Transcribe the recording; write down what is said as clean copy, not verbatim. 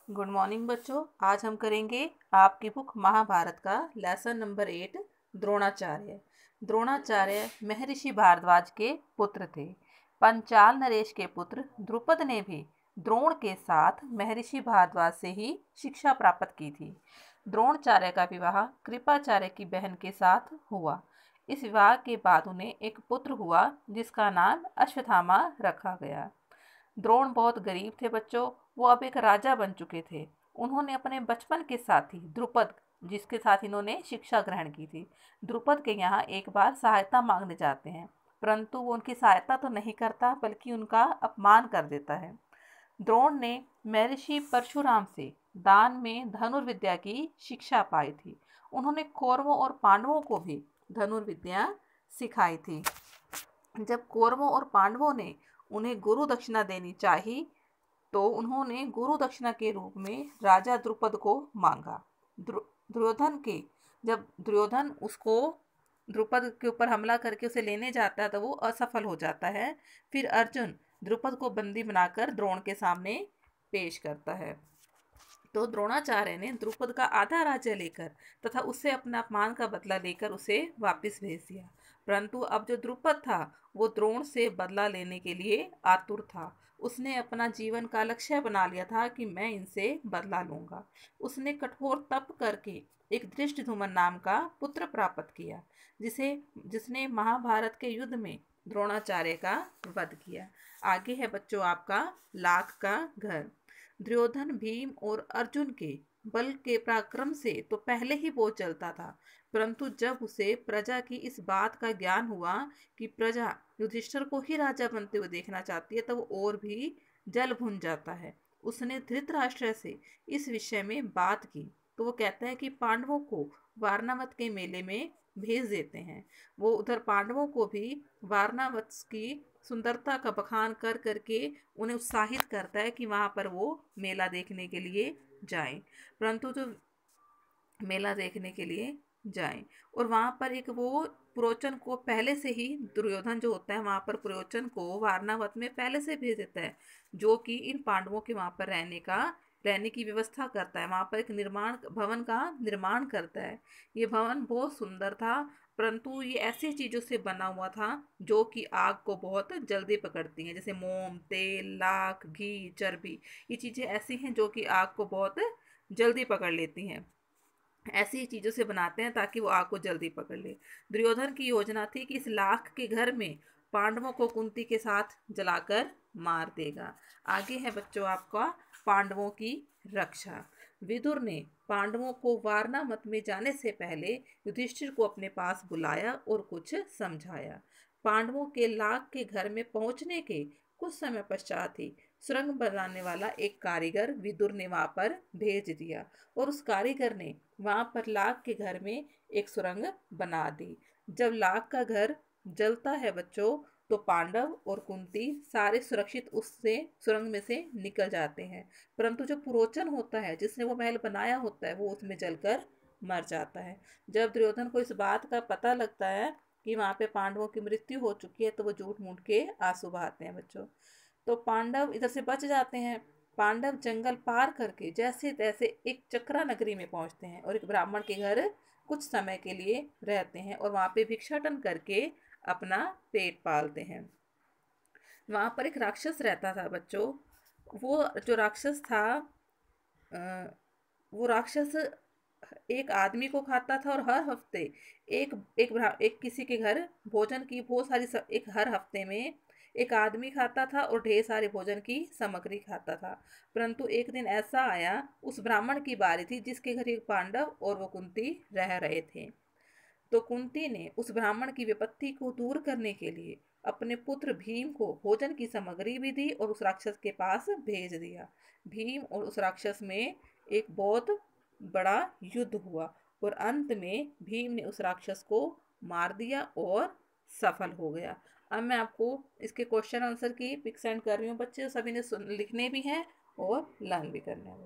Good morning बच्चों। आज हम करेंगे आपकी बुक महाभारत का लेसन नंबर 8 द्रोणाचार्य। द्रोणाचार्य महर्षि भारद्वाज के पुत्र थे। पंचाल नरेश के पुत्र द्रुपद ने भी द्रोण के साथ महर्षि भारद्वाज से ही शिक्षा प्राप्त की थी। द्रोणाचार्य का विवाह कृपाचार्य की बहन के साथ हुआ। इस विवाह के बाद उन्हें एक पुत्र हुआ जिसका नाम अश्वत्थामा रखा गया। द्रोण बहुत गरीब थे बच्चों। वो अब एक राजा बन चुके थे। उन्होंने अपने बचपन के साथी द्रुपद, जिसके साथ इन्होंने शिक्षा ग्रहण की थी, द्रुपद के यहाँ एक बार सहायता मांगने जाते हैं, परंतु वो उनकी सहायता तो नहीं करता बल्कि उनका अपमान कर देता है। द्रोण ने महर्षि परशुराम से दान में धनुर्विद्या की शिक्षा पाई थी। उन्होंने कौरवों और पांडवों को भी धनुर्विद्या सिखाई थी। जब कौरवों और पांडवों ने उन्हें गुरु दक्षिणा देनी चाहिए तो उन्होंने गुरु दक्षिणा के रूप में राजा द्रुपद को मांगा। दुर्योधन के जब दुर्योधन उसको द्रुपद के ऊपर हमला करके उसे लेने जाता है तो वो असफल हो जाता है। फिर अर्जुन द्रुपद को बंदी बनाकर द्रोण के सामने पेश करता है। तो द्रोणाचार्य ने द्रुपद का आधा राज्य लेकर तथा उससे अपना अपमान का बदला लेकर उसे वापस भेज दिया। परंतु अब जो द्रुपद था वो द्रोण से बदला लेने के लिए आतुर था। उसने अपना जीवन का लक्ष्य बना लिया था कि मैं इनसे बदला लूंगा। उसने कठोर तप करके एक धृष्टद्युम्न नाम का पुत्र प्राप्त किया, जिसने महाभारत के युद्ध में द्रोणाचार्य का वध किया। आगे है बच्चों आपका लाख का घर। दुर्योधन भीम और अर्जुन के बल के पराक्रम से तो पहले ही बहुत जलता था, परंतु जब उसे प्रजा की इस बात का ज्ञान हुआ कि प्रजा युधिष्ठिर को ही राजा बनते हुए देखना चाहती है, तब वो और भी जल भुन जाता है। उसने धृतराष्ट्र से इस विषय में बात की तो वो कहता है कि पांडवों को वारनावत के मेले में भेज देते हैं। वो उधर पांडवों को भी वारनावत की सुंदरता का बखान कर करके उन्हें उत्साहित करता है कि वहां पर वो मेला देखने के लिए जाएं। परंतु जो मेला देखने के लिए जाएं और वहां पर एक वो पुरोचन को पहले से ही दुर्योधन जो होता है वहां पर पुरोचन को वारनावत में पहले से भेज देता है, जो कि इन पांडवों के वहां पर रहने की व्यवस्था करता है। वहां पर एक भवन का निर्माण करता है। ये भवन बहुत सुंदर था, परंतु ये ऐसी चीजों से बना हुआ था जो कि आग को बहुत जल्दी पकड़ती हैं, जैसे मोम, तेल, लाख, घी, चर्बी। ये चीजें ऐसी हैं जो कि आग को बहुत जल्दी पकड़ लेती हैं। ऐसी चीजों से बनाते हैं ताकि वो आग को जल्दी पकड़ ले। दुर्योधन की योजना थी कि इस लाख के घर में पांडवों को कुंती के साथ जलाकर मार देगा। आगे है बच्चों आपका पांडवों की रक्षा। विदुर ने पांडवों को वारनामत में जाने से पहले युधिष्ठिर को अपने पास बुलाया और कुछ समझाया। पांडवों के लाख के घर में पहुंचने के कुछ समय पश्चात ही सुरंग बनाने वाला एक कारीगर विदुर ने वहां पर भेज दिया और उस कारीगर ने वहां पर लाख के घर में एक सुरंग बना दी। जब लाख का घर जलता है बच्चों तो पांडव और कुंती सारे सुरक्षित उससे सुरंग में से निकल जाते हैं, परंतु जो पुरोचन होता है जिसने वो महल बनाया होता है वो उसमें जलकर मर जाता है। जब दुर्योधन को इस बात का पता लगता है कि वहां पे पांडवों की मृत्यु हो चुकी है तो वो झूठ मूठ के आंसू बहाते हैं बच्चों। तो पांडव इधर से बच जाते हैं। पांडव जंगल पार करके जैसे तैसे एक चक्रा नगरी में पहुंचते हैं और एक ब्राह्मण के घर कुछ समय के लिए रहते हैं और वहां पे भिक्षाटन करके अपना पेट पालते हैं। वहां पर एक राक्षस रहता था बच्चों। वो जो राक्षस था वो राक्षस एक आदमी को खाता था और हर हफ्ते एक किसी के घर भोजन की बहुत सारी एक हर हफ्ते में एक आदमी खाता था और ढेर सारे भोजन की सामग्री खाता था। परंतु एक दिन ऐसा आया, उस ब्राह्मण की बारी थी जिसके घर एक पांडव और वो कुंती रह रहे थे। तो कुंती ने उस ब्राह्मण की विपत्ति को दूर करने के लिए अपने पुत्र भीम को भोजन की सामग्री भी दी और उस राक्षस के पास भेज दिया। भीम और उस राक्षस में एक बहुत बड़ा युद्ध हुआ और अंत में भीम ने उस राक्षस को मार दिया और सफल हो गया। अब मैं आपको इसके क्वेश्चन आंसर की पिक सेंड कर रही हूँ बच्चे, सभी ने लिखने भी हैं और लर्न भी करने हैं।